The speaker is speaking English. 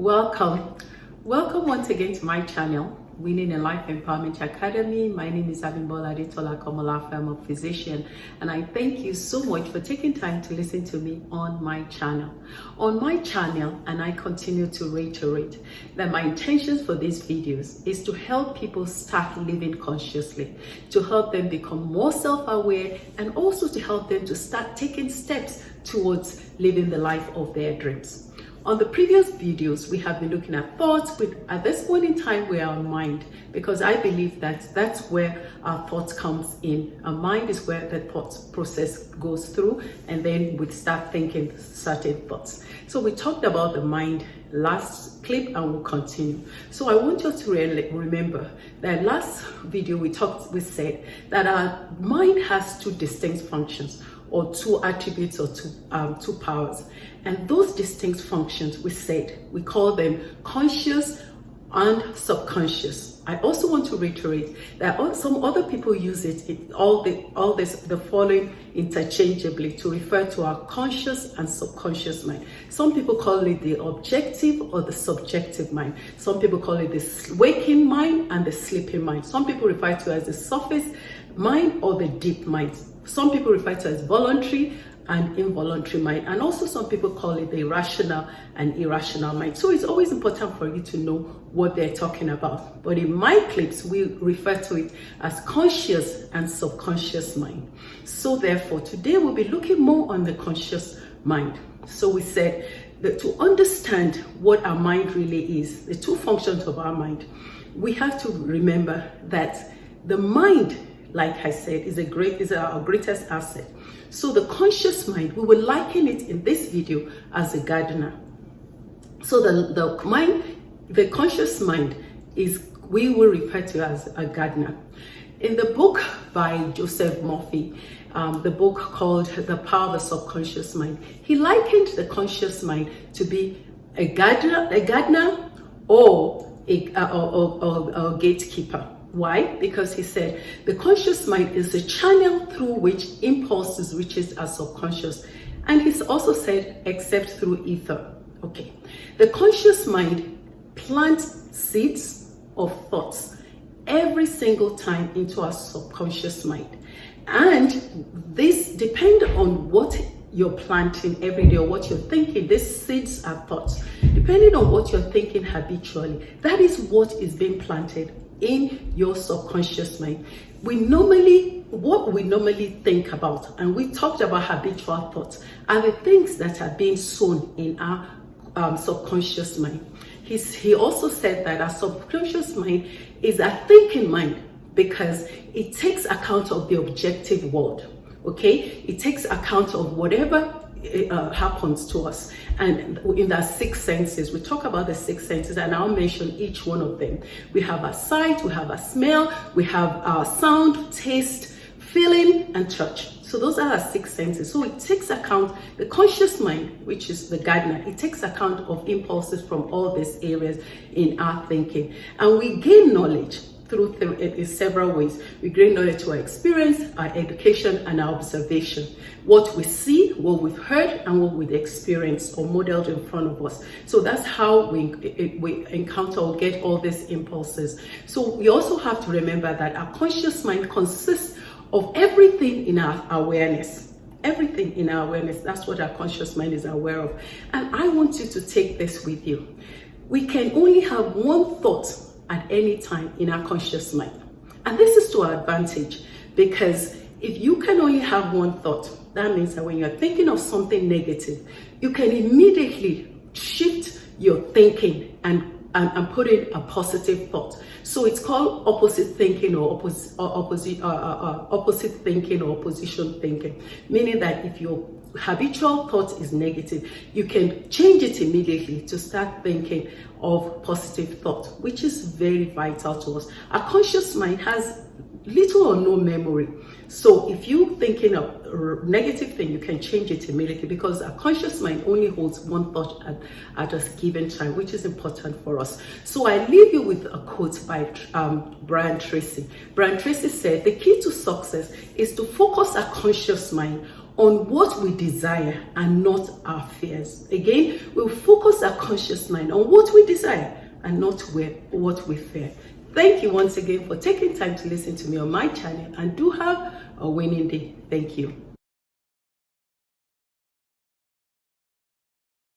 Welcome. Welcome once again to my channel, Winning in Life Empowerment Academy. My name is Abimbola Adetola Komolafe. I'm a physician, and I thank you so much for taking time to listen to me on my channel. On my channel, and I continue to reiterate that my intentions for these videos is to help people start living consciously, to help them become more self-aware, and also to help them to start taking steps towards living the life of their dreams. On the previous videos, we have been looking at thoughts. At this point in time, we are on mind, because I believe that that's where our thoughts comes in. Our mind is where the thought process goes through, and then we start thinking certain thoughts. So we talked about the mind last clip, and we'll continue. So I want you to remember that last video we said that our mind has two distinct functions, or two attributes, or two powers. And those distinct functions, we call them conscious and subconscious. I also want to reiterate that some other people use the following interchangeably to refer to our conscious and subconscious mind. Some people call it the objective or the subjective mind. Some people call it the waking mind and the sleeping mind. Some people refer to it as the surface mind or the deep mind. Some people refer to it as voluntary and involuntary mind, and also some people call it the rational and irrational mind. So it's always important for you to know what they're talking about. But in my clips, we refer to it as conscious and subconscious mind. So therefore, today we'll be looking more on the conscious mind. So we said that to understand what our mind really is, the two functions of our mind, we have to remember that the mind, like I said, is our greatest asset. So the conscious mind, we will liken it in this video as a gardener. So the conscious mind we will refer to as a gardener. In the book by Joseph Murphy, the book called The Power of the Subconscious Mind, he likened the conscious mind to be a gardener or a gatekeeper. Why? Because he said the conscious mind is a channel through which impulses reaches our subconscious. And he's also said, except through ether. Okay. The conscious mind plants seeds of thoughts every single time into our subconscious mind. And this depends on what you're planting every day or what you're thinking. These seeds are thoughts. Depending on what you're thinking habitually, that is what is being planted in your subconscious mind. What we normally think about, and we talked about habitual thoughts, are the things that are being sown in our subconscious mind. He also said that our subconscious mind is a thinking mind, because it takes account of the objective world. Okay, it takes account of whatever happens to us, and in our six senses. We talk about the six senses, and I'll mention each one of them. We have our sight, we have our smell, we have our sound, taste, feeling, and touch. So those are our six senses. So it takes account, the conscious mind, which is the gardener, it takes account of impulses from all these areas in our thinking, and we gain knowledge in several ways. We gain knowledge through our experience, our education, and our observation. What we see, what we've heard, and what we've experienced or modeled in front of us. So that's how we encounter or get all these impulses. So we also have to remember that our conscious mind consists of everything in our awareness. Everything in our awareness, that's what our conscious mind is aware of. And I want you to take this with you. We can only have one thought at any time in our conscious mind. And this is to our advantage, because if you can only have one thought, that means that when you're thinking of something negative, you can immediately shift your thinking and put in a positive thought. So it's called opposite thinking or opposite thinking or opposition thinking, meaning that if your habitual thought is negative, you can change it immediately to start thinking of positive thought, which is very vital to us. Our conscious mind has little or no memory. So if you're thinking of a negative thing, you can change it immediately, because our conscious mind only holds one thought at a given time, which is important for us. So I leave you with a quote by Brian Tracy. Brian Tracy said, the key to success is to focus our conscious mind on what we desire and not our fears. Again, we'll focus our conscious mind on what we desire and not what we fear. Thank you once again for taking time to listen to me on my channel, and do have a winning day. Thank you.